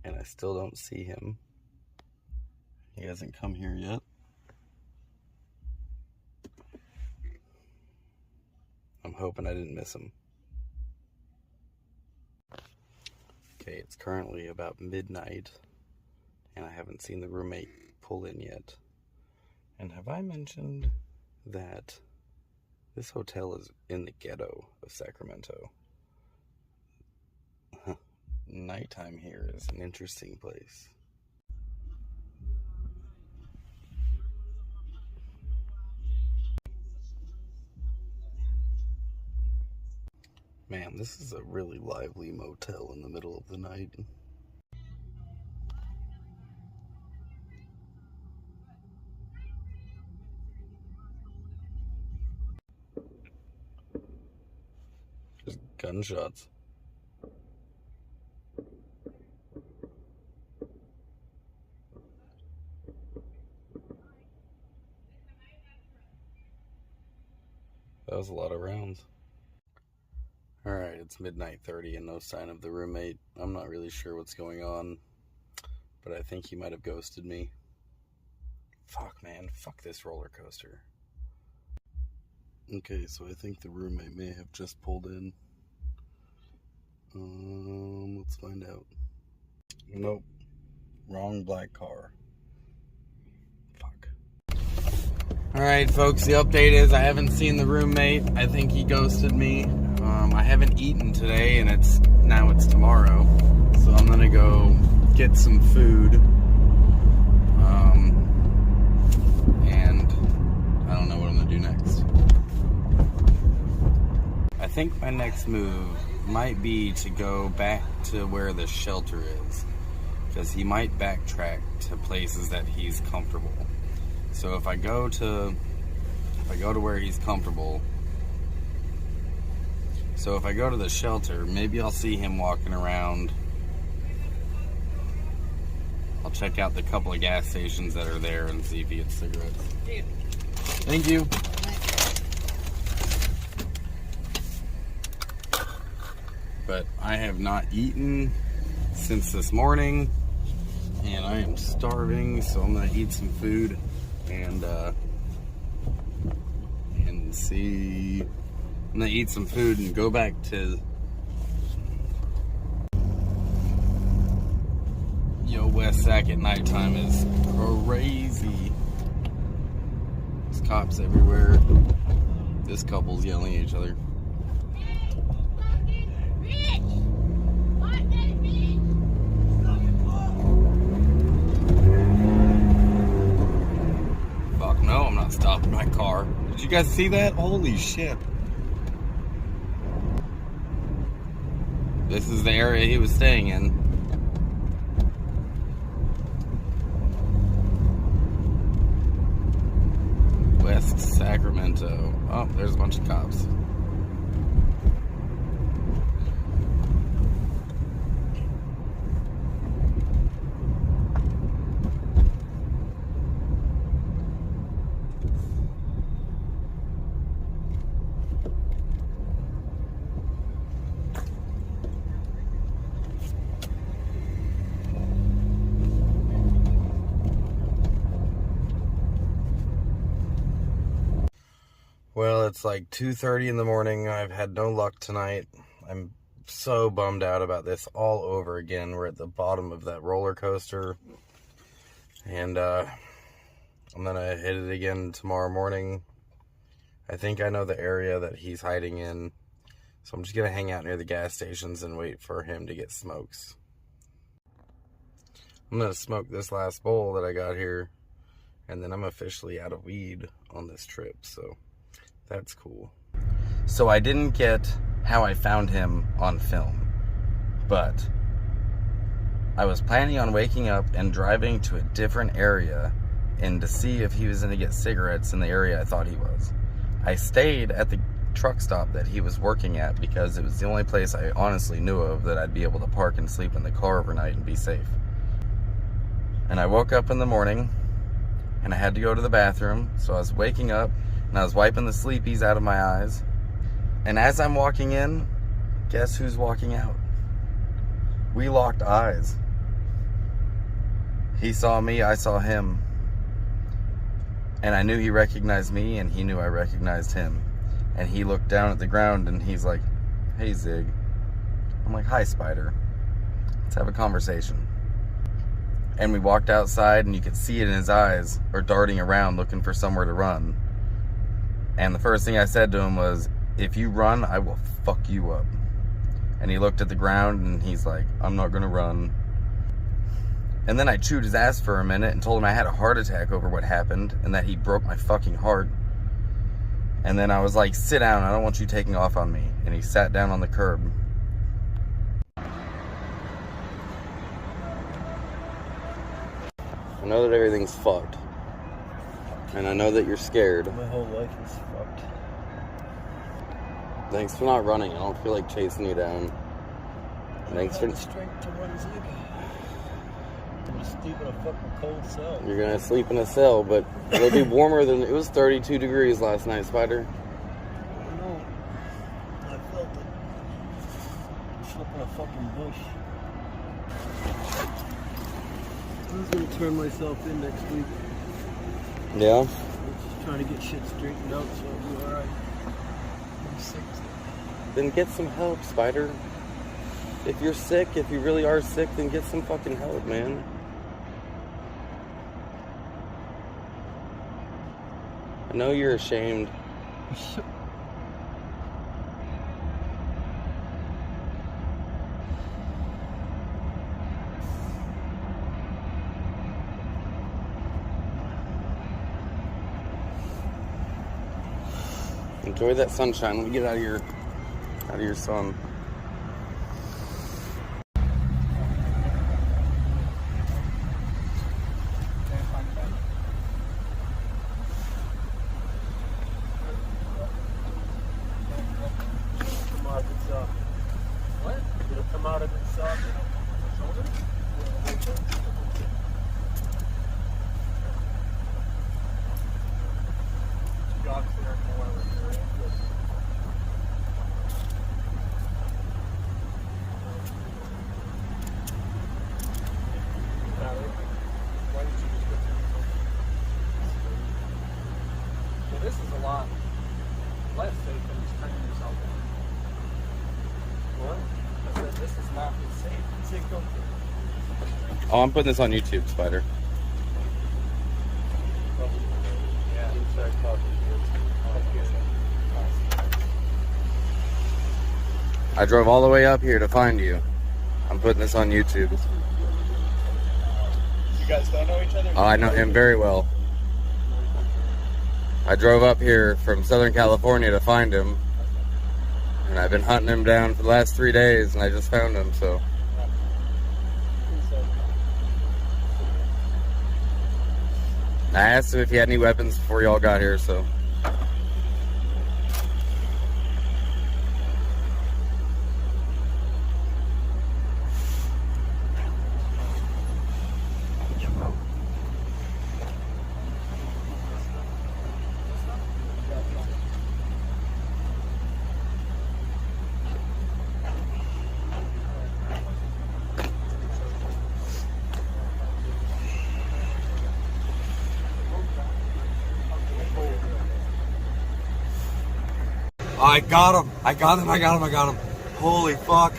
And I still don't see him. He hasn't come here yet. I'm hoping I didn't miss him. Okay, it's currently about midnight, and I haven't seen the roommate pull in yet. And have I mentioned that this hotel is in the ghetto of Sacramento? Nighttime here is an interesting place. Man, this is a really lively motel in the middle of the night. Just gunshots. was a lot of rounds. Alright, it's midnight 30 and no sign of the roommate. I'm not really sure what's going on, but I think he might have ghosted me. Fuck, man. Fuck this roller coaster. Okay, so I think the roommate may have just pulled in. Let's find out. Nope. Wrong black car. Fuck. Alright, folks, the update is I haven't seen the roommate. I think he ghosted me. I haven't eaten today, and it's tomorrow. So I'm gonna go get some food. And I don't know what I'm gonna do next. I think my next move might be to go back to where the shelter is, because he might backtrack to places that he's comfortable. So if I go to where he's comfortable, so if I go to the shelter, maybe I'll see him walking around. I'll check out the couple of gas stations that are there and see if he gets cigarettes. Thank you. But I have not eaten since this morning, and I am starving, so I'm gonna eat some food and see. I'm gonna eat some food and go back to. Yo, West Sac at nighttime is crazy. There's cops everywhere. This couple's yelling at each other. Fuck no, I'm not stopping my car. Did you guys see that? Holy shit. This is the area he was staying in. West Sacramento. Oh, there's a bunch of cops. Well, it's like 2:30 in the morning. I've had no luck tonight. I'm so bummed out about this all over again. We're at the bottom of that roller coaster. And I'm gonna hit it again tomorrow morning. I think I know the area that he's hiding in. So I'm just gonna hang out near the gas stations and wait for him to get smokes. I'm gonna smoke this last bowl that I got here. And then I'm officially out of weed on this trip, so that's cool. So I didn't get how I found him on film, but I was planning on waking up and driving to a different area and to see if he was going to get cigarettes in the area I thought he was. I stayed at the truck stop that he was working at because it was the only place I honestly knew of that I'd be able to park and sleep in the car overnight and be safe. And I woke up in the morning and I had to go to the bathroom, so I was waking up and I was wiping the sleepies out of my eyes. And as I'm walking in, guess who's walking out? We locked eyes. He saw me, I saw him. And I knew he recognized me, and he knew I recognized him. And he looked down at the ground, and he's like, "Hey, Zig." I'm like, "Hi, Spyder. Let's have a conversation." And we walked outside, and you could see it in his eyes, or darting around looking for somewhere to run. And the first thing I said to him was, "If you run, I will fuck you up." And he looked at the ground, and he's like, "I'm not gonna run." And then I chewed his ass for a minute and told him I had a heart attack over what happened and that he broke my fucking heart. And then I was like, "Sit down, I don't want you taking off on me." And he sat down on the curb. I know that everything's fucked. And I know that you're scared. My whole life is fucked. Thanks for not running. I don't feel like chasing you down. Thanks for... the strength to run, Zig. I'm gonna sleep in a fucking cold cell. You're gonna sleep in a cell, but it'll be warmer than... It was 32 degrees last night, Spyder. push. I was gonna turn myself in next week. Yeah? I'm just trying to get shit straightened out so I'll be alright. I'm sick. Then get some help, Spyder. If you're sick, if you really are sick, then get some fucking help, man. I know you're ashamed. Enjoy that sunshine. Let me get out of your sun. What? It'll come out of its shoulder? Jobs there more like why did you just go through? Well, this is a lot less safe than just turning yourself in. What? I said this is not safe. It's safe going through. Oh, I'm putting this on YouTube, Spyder. Yeah, start talking to you. I drove all the way up here to find you. I'm putting this on YouTube. You guys don't know each other? Oh, I know him very well. I drove up here from Southern California to find him. And I've been hunting him down for the last 3 days, and I just found him, so. I asked him if he had any weapons before y'all got here, so. I got him. I got him. Holy fuck.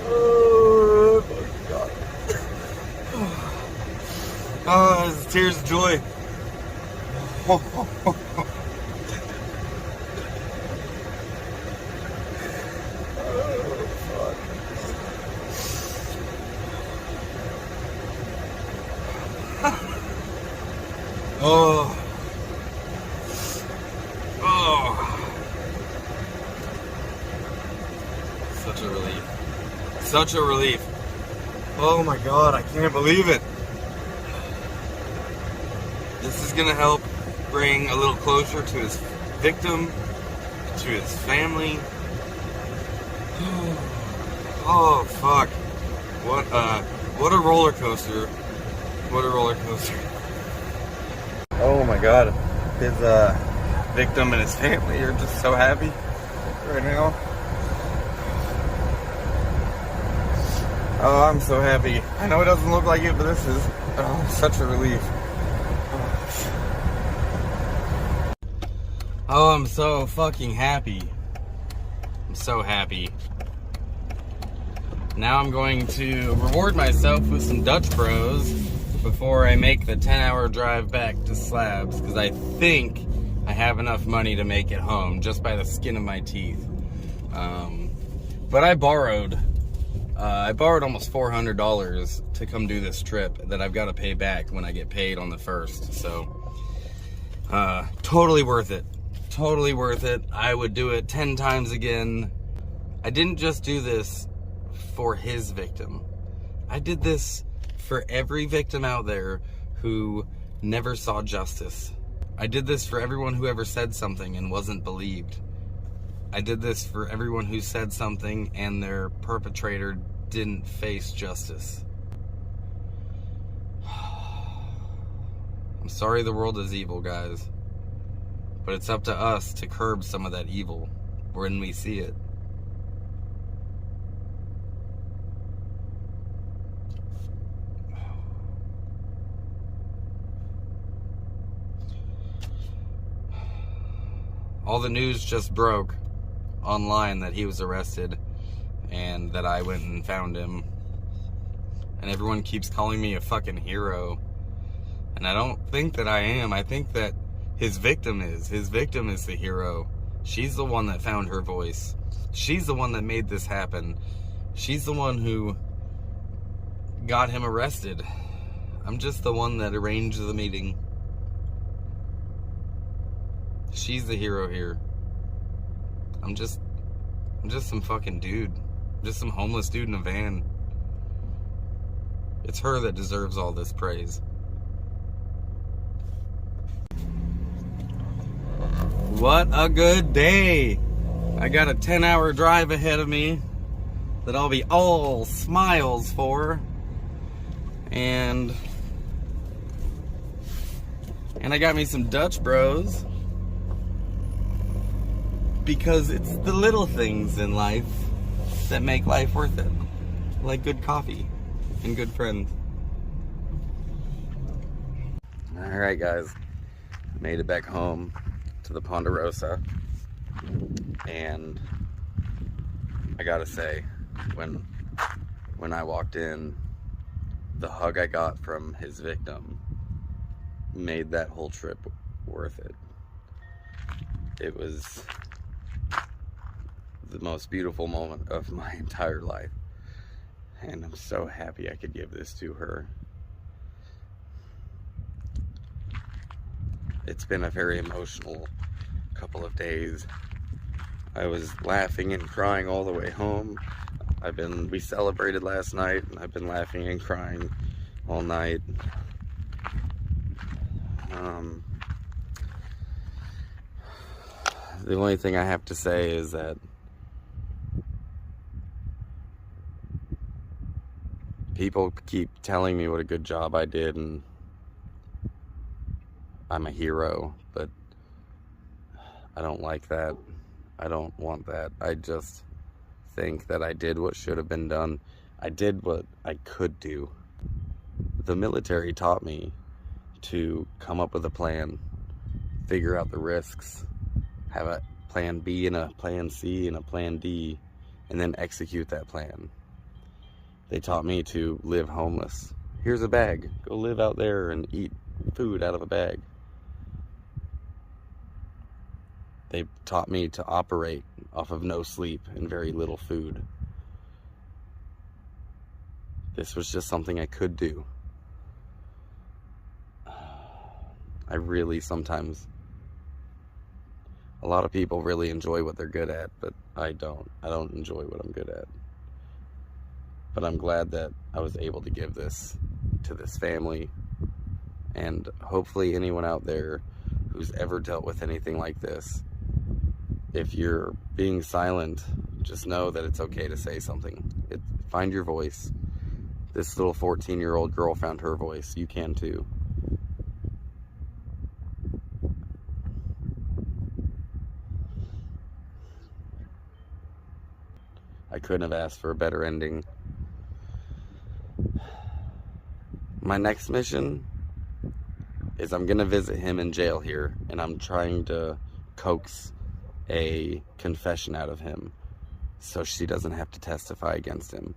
Oh my god. Oh, it's tears of joy. Oh. Such a relief. Such a relief. Oh my god, I can't believe it. This is gonna help bring a little closure to his victim, to his family. Oh fuck. What a roller coaster. What a roller coaster. Oh my god. His victim and his family are just so happy right now. Oh, I'm so happy. I know it doesn't look like it, but this is such a relief. Oh, I'm so fucking happy. I'm so happy. Now I'm going to reward myself with some Dutch Bros before I make the 10-hour drive back to Slabs, because I think I have enough money to make it home just by the skin of my teeth. But I borrowed almost $400 to come do this trip that I've got to pay back when I get paid on the 1st. So totally worth it. Totally worth it. I would do it 10 times again. I didn't just do this for his victim. I did this for every victim out there who never saw justice. I did this for everyone who ever said something and wasn't believed. I did this for everyone who said something and their perpetrator didn't face justice. I'm sorry the world is evil, guys. But it's up to us to curb some of that evil when we see it. all the news just broke online that he was arrested and that I went and found him. And everyone keeps calling me a fucking hero. And I don't think that I am. I think that his victim is. His victim is the hero. She's the one that found her voice. She's the one that made this happen. She's the one who got him arrested. I'm just the one that arranged the meeting. She's the hero here. I'm just some fucking dude. I'm just some homeless dude in a van. It's her that deserves all this praise. What a good day! I got a 10-hour drive ahead of me that I'll be all smiles for. And I got me some Dutch Bros. Because it's the little things in life that make life worth it. Like good coffee and good friends. Alright guys, made it back home to the Ponderosa. And I gotta say, when I walked in, the hug I got from his victim made that whole trip worth it. It was the most beautiful moment of my entire life. And I'm so happy I could give this to her. It's been a very emotional couple of days. I was laughing and crying all the way home. We celebrated last night, and I've been laughing and crying all night. The only thing I have to say is that people keep telling me what a good job I did and I'm a hero, but I don't like that. I don't want that. I just think that I did what should have been done. I did what I could do. The military taught me to come up with a plan, figure out the risks, have a plan B and a plan C and a plan D, and then execute that plan. They taught me to live homeless. Here's a bag. Go live out there and eat food out of a bag. They taught me to operate off of no sleep and very little food. This was just something I could do. I really sometimes... A lot of people really enjoy what they're good at, but I don't. I don't enjoy what I'm good at. But I'm glad that I was able to give this to this family. And hopefully anyone out there who's ever dealt with anything like this, if you're being silent, just know that it's okay to say something. Find your voice. This little 14-year-old girl found her voice. You can too. I couldn't have asked for a better ending. My next mission is I'm gonna visit him in jail here, and I'm trying to coax a confession out of him so she doesn't have to testify against him.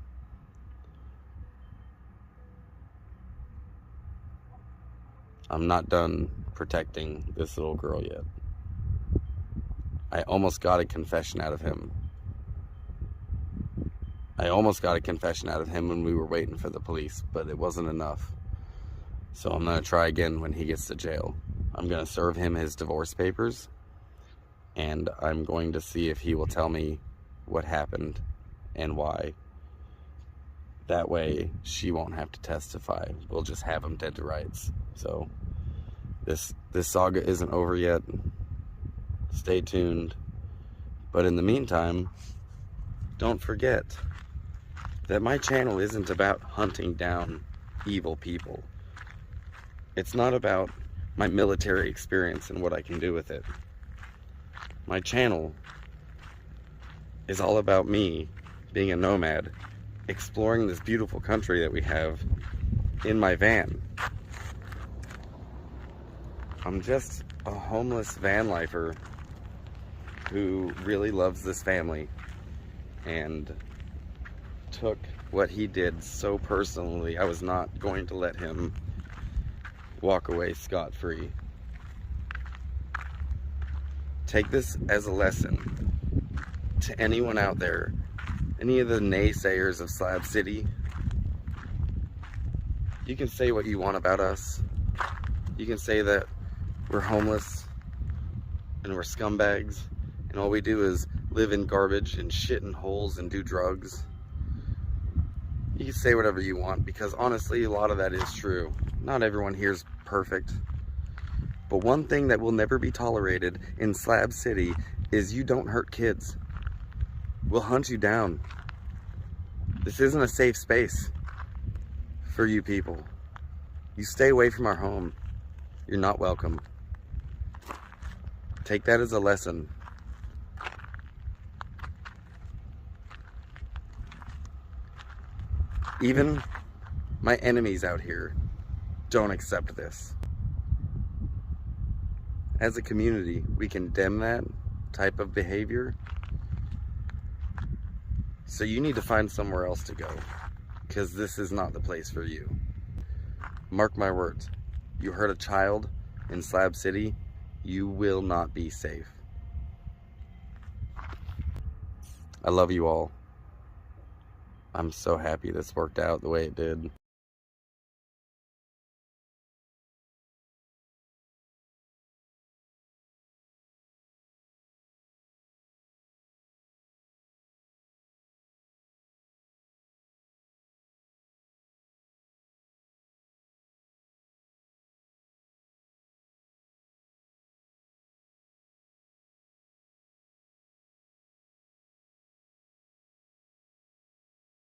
I'm not done protecting this little girl yet. I almost got a confession out of him. When we were waiting for the police, but it wasn't enough. So I'm gonna try again when he gets to jail. I'm gonna serve him his divorce papers, and I'm going to see if he will tell me what happened and why. That way she won't have to testify. We'll just have him dead to rights. So this saga isn't over yet. Stay tuned. But in the meantime, don't forget that my channel isn't about hunting down evil people. It's not about my military experience and what I can do with it. My channel is all about me being a nomad, exploring this beautiful country that we have in my van. I'm just a homeless van lifer who really loves this family and took what he did so personally. I was not going to let him walk away scot-free. Take this as a lesson to anyone out there, any of the naysayers of Slab City. You can say what you want about us. You can say that we're homeless and we're scumbags and all we do is live in garbage and shit in holes and do drugs. You can say whatever you want, because honestly, a lot of that is true. Not everyone here is perfect. But one thing that will never be tolerated in Slab City is you don't hurt kids. We'll hunt you down. This isn't a safe space for you people. You stay away from our home. You're not welcome. Take that as a lesson. Even my enemies out here don't accept this. As a community, we condemn that type of behavior. So you need to find somewhere else to go, because this is not the place for you. Mark my words. You hurt a child in Slab City, you will not be safe. I love you all. I'm so happy this worked out the way it did.